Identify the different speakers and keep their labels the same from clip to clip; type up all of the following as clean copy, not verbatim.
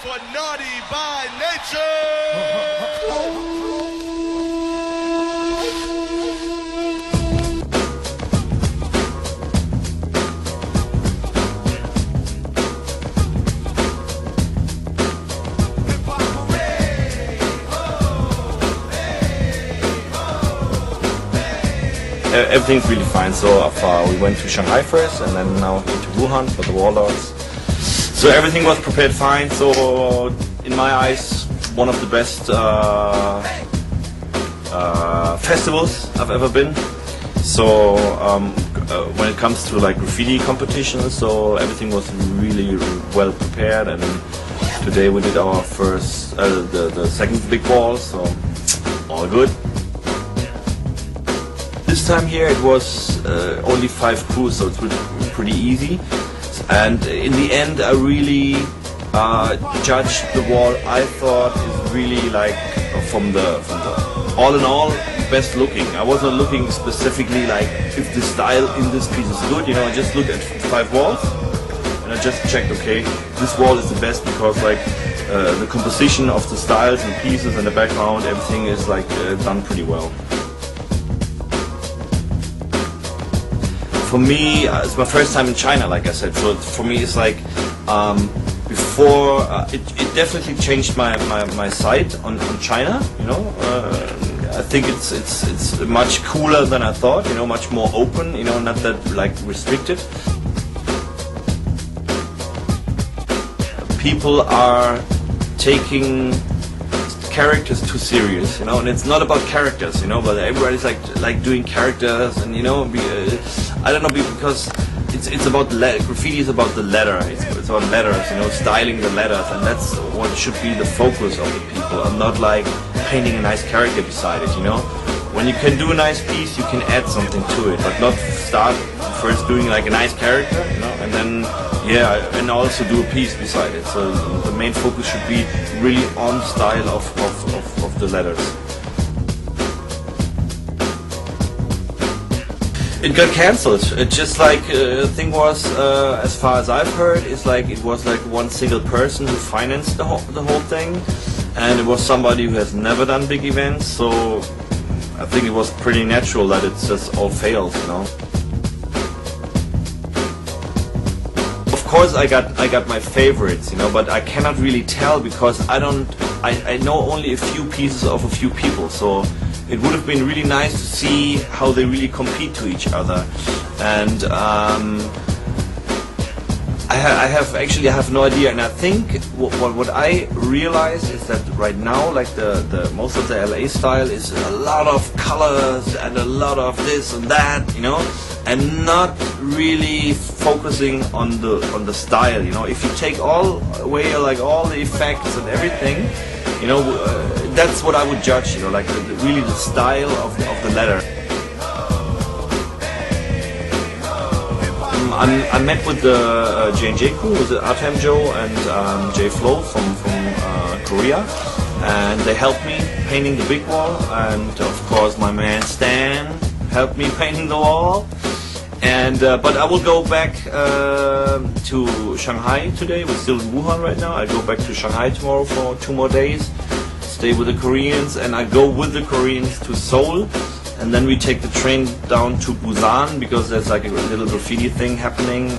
Speaker 1: for Naughty by Nature!
Speaker 2: Everything's really fine. So far we went to Shanghai first and then now here to Wuhan for the warlords. So everything was prepared fine. So in my eyes, one of the best festivals I've ever been. So when it comes to like graffiti competitions, so everything was really well prepared, and today we did our first, the second big wall, so all good. This time here it was only 5 crews, so it's pretty easy. And in the end, I really judged the wall. I thought is really like from the all in all best looking. I wasn't looking specifically like if the style in this piece is good. You know, I just looked at 5 walls and I just checked. Okay, this wall is the best because like the composition of the styles and pieces and the background, everything is like done pretty well. For me, it's my first time in China, like I said. So for me, it's like before it definitely changed my sight on China. You know, I think it's much cooler than I thought. You know, much more open. You know, not that like restricted. People are taking characters too serious, you know, and it's not about characters, you know, but everybody's like doing characters, and you know, I don't know, because it's about graffiti is about the letter, it's about letters, you know, styling the letters, and that's what should be the focus of the people, and not like painting a nice character beside it, you know. When you can do a nice piece, you can add something to it, but not start first doing like a nice character, you know, and then and also do a piece beside it. So the main focus should be really on style of the letters. It got cancelled. It just like the thing was, as far as I've heard, it's like it was like one single person who financed the whole thing, and it was somebody who has never done big events. So I think it was pretty natural that it's just all failed, you know. Of course, I got my favorites, you know, but I cannot really tell because I know only a few pieces of a few people. So it would have been really nice to see how they really compete to each other, and I have no idea. And I think what I realize is that right now, like the most of the LA style is a lot of colors and a lot of this and that, you know, and not really focusing on the style. You know, if you take all away like all the effects and everything, you know, that's what I would judge. You know, like really the style of the letter. I met with the J&J crew, with Artem Joe and Jay Flo from Korea, and they helped me painting the big wall, and of course my man Stan helped me painting the wall. And but I will go back to Shanghai today. We're still in Wuhan right now. I go back to Shanghai tomorrow for 2 more days, stay with the Koreans, and I go with the Koreans to Seoul. And then we take the train down to Busan because there's like a little graffiti thing happening.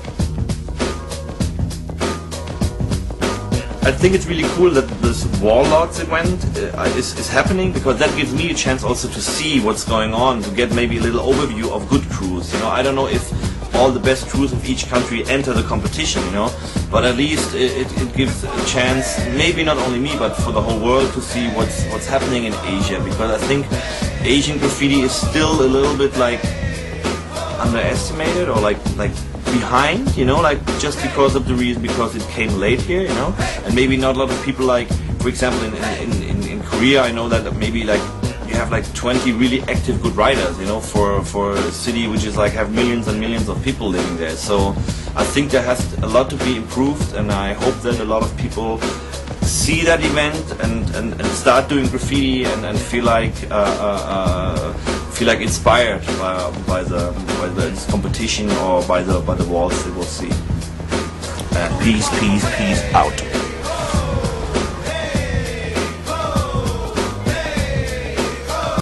Speaker 2: I think it's really cool that this Warlords event is happening, because that gives me a chance also to see what's going on, to get maybe a little overview of good crews. You know, I don't know if all the best crews of each country enter the competition, you know, but at least it gives a chance, maybe not only me, but for the whole world to see what's happening in Asia, because I think Asian graffiti is still a little bit like underestimated or like behind, you know, like just because of the reason, because it came late here, you know, and maybe not a lot of people, like for example in Korea, I know that maybe like you have like 20 really active good writers, you know, for a city which is like have millions and millions of people living there. So I think there has a lot to be improved, and I hope that a lot of people see that event and start doing graffiti and feel like inspired by this competition or by the walls they will see. Peace out.